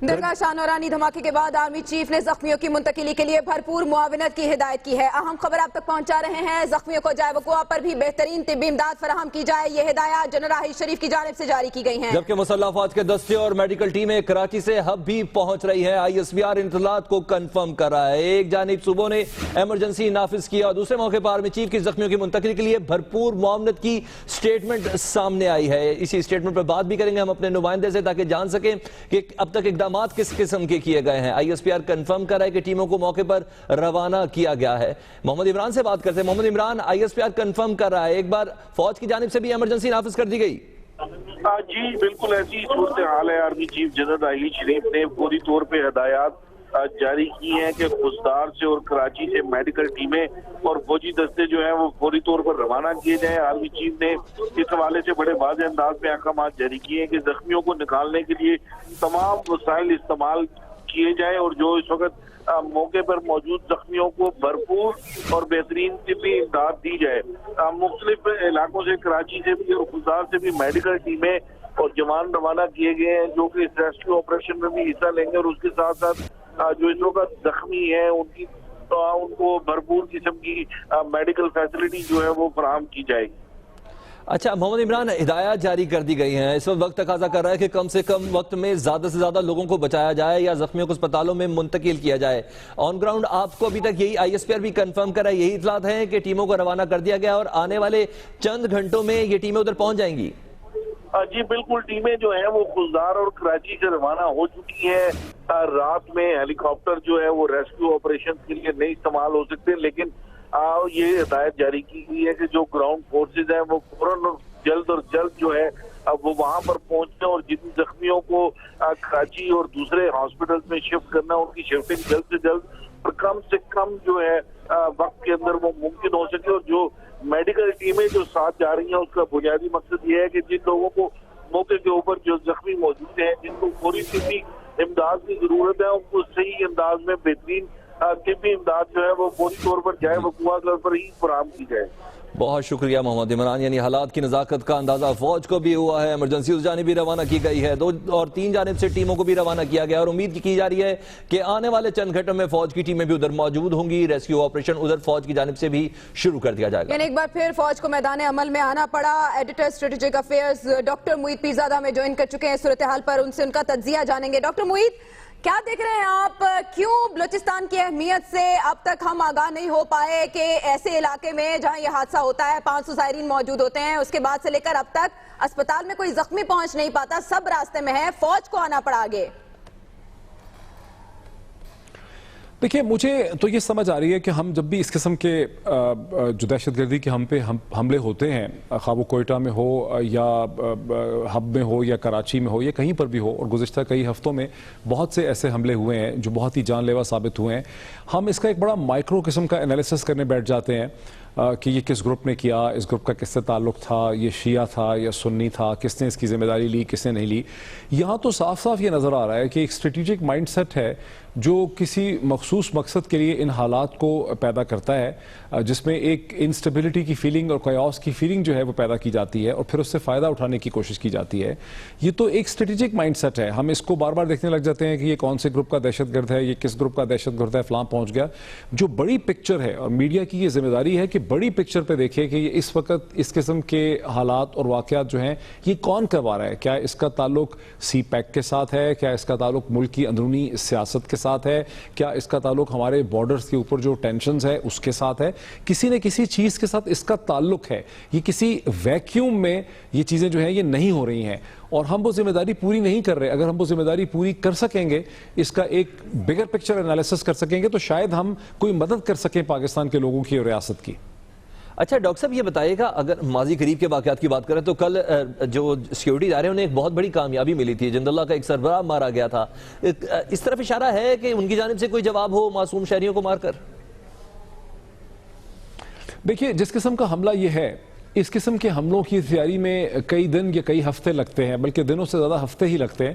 درگاہ شاہ نورانی دھماکے کے بعد آرمی چیف نے زخمیوں کی منتقلی کے لیے بھرپور معاونت کی ہدایت کی ہے. اہم خبر آپ تک پہنچا رہے ہیں. زخمیوں کو جائے وقوع پر بھی بہترین طبی امداد فراہم کی جائے. یہ ہدایات جنرل راحیل شریف کی جانب سے جاری کی گئی ہیں. جبکہ مسلح افواج کے دستے اور میڈیکل ٹیمیں کراچی سے اب بھی پہنچ رہی ہیں. ISPR اطلاعات کو کنفرم کر رہا ہے. ایک جانب صوبوں نے ایمرجنسی نافذ کیا اور دوسرے موقع پر آرمی چیف کی زخمیوں کی منتقلی کے لیے بھرپور معاونت کی سٹیٹمنٹ سامنے آئی ہے. اسی سٹیٹمنٹ پر بات بھی کریں گے ہم اپنے نمائندے سے تاکہ جان سکیں کہ اب تک اقدامات کس قسم کے کیے گئے ہیں. ISPR کنفرم کر رہا ہے کہ ٹیموں کو موقع پر روانہ کیا گیا ہے. محمد عمران سے بات کرتے ہیں. محمد عمران, ISPR کنفرم کر رہا ہے, ایک بار فوج کی جانب سے بھی ایمرجنسی نافذ کر دی گئی؟ جی بالکل ایسی صورتحال ہے. Army chief general Raheel Sharif نے فوری طور پہ ہدایات جاری کی ہیں کہ خزدار سے اور کراچی سے میڈیکل ٹیمیں اور فوجی دستے جو ہیں وہ فوری طور پر روانہ کیے جائیں. آرمی چیف نے اس حوالے سے بڑے واضح انداز میں احکامات جاری کیے ہیں کہ زخمیوں کو نکالنے کے لیے تمام وسائل استعمال کیے جائیں اور جو اس وقت موقع پر موجود زخمیوں کو بھرپور اور بہترین طبی امداد دی جائے. مختلف علاقوں سے کراچی سے بھی اور خزدار سے بھی میڈیکل ٹیمیں اور جوان روانہ کیے گئے ہیں جو کہ اس ریسکیو آپریشن میں بھی حصہ لیں گے اور اس کے ساتھ ساتھ جو اس وقت زخمی ہیں ان کو بھرپور قسم کی میڈیکل فیسلٹی جو ہے وہ فراہم کی جائے گی. اچھا محمد عمران, ہدایات جاری کر دی گئی ہیں. اس وقت تقاضا کر رہا ہے کہ کم سے کم وقت میں زیادہ سے زیادہ لوگوں کو بچایا جائے یا زخمیوں کو اسپتالوں میں منتقل کیا جائے. آن گراؤنڈ آپ کو ابھی تک یہی ISPR بھی کنفرم کر رہا ہے, یہی اطلاعات ہیں کہ ٹیموں کو روانہ کر دیا گیا اور آنے والے چند گھنٹوں میں یہ ٹیمیں ادھر پہنچ جائیں گی؟ جی بالکل, ٹیمیں جو ہیں وہ خزدار اور کراچی سے روانہ ہو چکی ہیں. رات میں ہیلی کاپٹر جو ہے وہ ریسکیو آپریشن کے لیے نہیں استعمال ہو سکتے, لیکن یہ ہدایت جاری کی گئی ہے کہ جو گراؤنڈ فورسز ہیں وہ فوراً جلد جو ہے وہ وہاں پر پہنچنا اور جن زخمیوں کو کراچی اور دوسرے ہاسپٹل میں شفٹ کرنا ان کی شفٹنگ جلد سے جلد اور کم سے کم جو ہے وقت کے اندر وہ ممکن ہو سکے. اور جو میڈیکل ٹیمیں جو ساتھ جا رہی ہیں اس کا بنیادی مقصد یہ ہے کہ جن لوگوں کو موقع کے اوپر جو زخمی موجود ہیں جن کو فوری طبی امداد کی ضرورت ہے ان کو صحیح انداز میں بہترین طبی امداد جو ہے وہ فوری طور پر جائے وقوع طور پر ہی فراہم کی جائے. بہت شکریہ محمد عمران. یعنی حالات کی نزاکت کا اندازہ فوج کو بھی ہوا ہے, ایمرجنسی اس جانب بھی روانہ کی گئی ہے, 2 اور 3 جانب سے ٹیموں کو بھی روانہ کیا گیا اور امید کی جا رہی ہے کہ آنے والے چند گھنٹوں میں فوج کی ٹیمیں بھی ادھر موجود ہوں گی. ریسکیو آپریشن ادھر فوج کی جانب سے بھی شروع کر دیا جائے گا. یعنی ایک بار پھر فوج کو میدان عمل میں آنا پڑا. Editor strategic affairs doctor Moeed Pirzada میں جوائن کر چکے ہیں صورتحال پر, ان سے ان کا تجزیہ جانیں گے. ڈاکٹر معید, کیا دیکھ رہے ہیں آپ, کیوں بلوچستان کی اہمیت سے اب تک ہم آگاہ نہیں ہو پائے کہ ایسے علاقے میں جہاں یہ حادثہ ہوتا ہے 500 زائرین موجود ہوتے ہیں, اس کے بعد سے لے کر اب تک اسپتال میں کوئی زخمی پہنچ نہیں پاتا, سب راستے میں ہے, فوج کو آنا پڑا آگے؟ دیکھیں, مجھے تو یہ سمجھ آ رہی ہے کہ ہم جب بھی اس قسم کے جو دہشت گردی کے ہم پہ حملے ہوتے ہیں, خواہ وہ کوئٹہ میں ہو یا ہب میں ہو یا کراچی میں ہو یا کہیں پر بھی ہو, اور گزشتہ کئی ہفتوں میں بہت سے ایسے حملے ہوئے ہیں جو بہت ہی جان لیوا ثابت ہوئے ہیں, ہم اس کا ایک بڑا مائکرو قسم کا انالیسس کرنے بیٹھ جاتے ہیں کہ یہ کس گروپ نے کیا, اس گروپ کا کس سے تعلق تھا, یہ شیعہ تھا یا سنی تھا, کس نے اس کی ذمہ داری لی, کس نے نہیں لی. یہاں تو صاف صاف یہ نظر آ رہا ہے کہ ایک اسٹریٹجک مائنڈ سیٹ ہے جو کسی مخصوص مقصد کے لیے ان حالات کو پیدا کرتا ہے, جس میں ایک انسٹیبلٹی کی فیلنگ اور کیوس کی فیلنگ جو ہے وہ پیدا کی جاتی ہے اور پھر اس سے فائدہ اٹھانے کی کوشش کی جاتی ہے. یہ تو ایک اسٹریٹجک مائنڈ سیٹ ہے. ہم اس کو بار بار دیکھنے لگ جاتے ہیں کہ یہ کون سے گروپ کا دہشت گرد ہے, یہ کس گروپ کا دہشت گرد ہے, فلاں پہنچ گیا. جو بڑی پکچر ہے, اور میڈیا کی یہ ذمہ داری ہے کہ بڑی پکچر پہ دیکھے کہ یہ اس وقت اس قسم کے حالات اور واقعات جو ہیں یہ کون کروا رہا ہے. کیا اس کا تعلق سی پیک کے ساتھ ہے, کیا اس کا تعلق ملک کی اندرونی سیاست کے ساتھ ہے, کیا اس کا تعلق ہمارے بارڈرز کے اوپر جو ٹینشنز ہے اس کے ساتھ ہے, کسی نہ کسی چیز کے ساتھ اس کا تعلق ہے. یہ کسی ویکیوم میں یہ چیزیں جو ہیں یہ نہیں ہو رہی ہیں اور ہم وہ ذمہ داری پوری نہیں کر رہے. اگر ہم وہ ذمہ داری پوری کر سکیں گے, اس کا ایک بگر پکچر انالیسس کر سکیں گے, تو شاید ہم کوئی مدد کر سکیں پاکستان کے لوگوں کی اور ریاست کی. اچھا ڈاکٹر صاحب, یہ بتائیے گا, اگر ماضی قریب کے واقعات کی بات کریں تو کل جو سیکیورٹی ادارے انہیں ایک بہت بڑی کامیابی ملی تھی, جند اللہ کا ایک سربراہ مارا گیا تھا. اس طرف اشارہ ہے کہ ان کی جانب سے کوئی جواب ہو معصوم شہریوں کو مار کر؟ دیکھیے, جس قسم کا حملہ یہ ہے, اس قسم کے حملوں کی تیاری میں کئی دن یا کئی ہفتے لگتے ہیں, بلکہ دنوں سے زیادہ ہفتے ہی لگتے ہیں.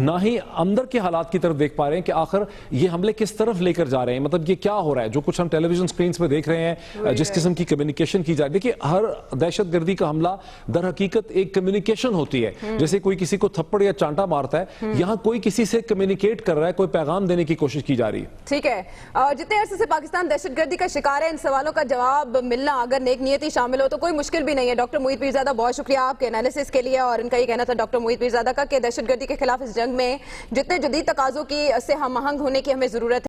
نہ ہی اندر کے حالات کی طرف دیکھ پا رہے ہیں کہ آخر یہ حملے کس طرف لے کر جا رہے ہیں. مطلب یہ کیا ہو رہا ہے جو کچھ ہم ٹیلی ویژن سکرینز پہ دیکھ رہے ہیں, جس قسم کی کمیونیکیشن کی جائے. دیکھیے ہر دہشت گردی کا حملہ در حقیقت ایک کمیونیکیشن ہوتی ہے. جیسے کوئی کسی کو تھپڑ یا چانٹا مارتا ہے, یہاں کوئی کسی سے کمیونیکیٹ کر رہا ہے, کوئی پیغام دینے کی کوشش کی جا رہی ہے. ٹھیک ہے, جتنے عرصے سے پاکستان دہشت گردی کا شکار ہے, ان سوالوں کا جواب ملنا اگر نیک نیتی شامل ہو تو کوئی مشکل بھی نہیں ہے. ڈاکٹر محیط پیرزادہ, بہت شکریہ آپ کے انالیسس کے لیے. اور ان کا یہ کہنا تھا ڈاکٹر محیط پیرزادہ کا کہ دہشت گردی کے خلاف اس جنگ میں جتنے جدید تقاضوں کی سے ہم آہنگ ہونے کی ہمیں ضرورت ہے.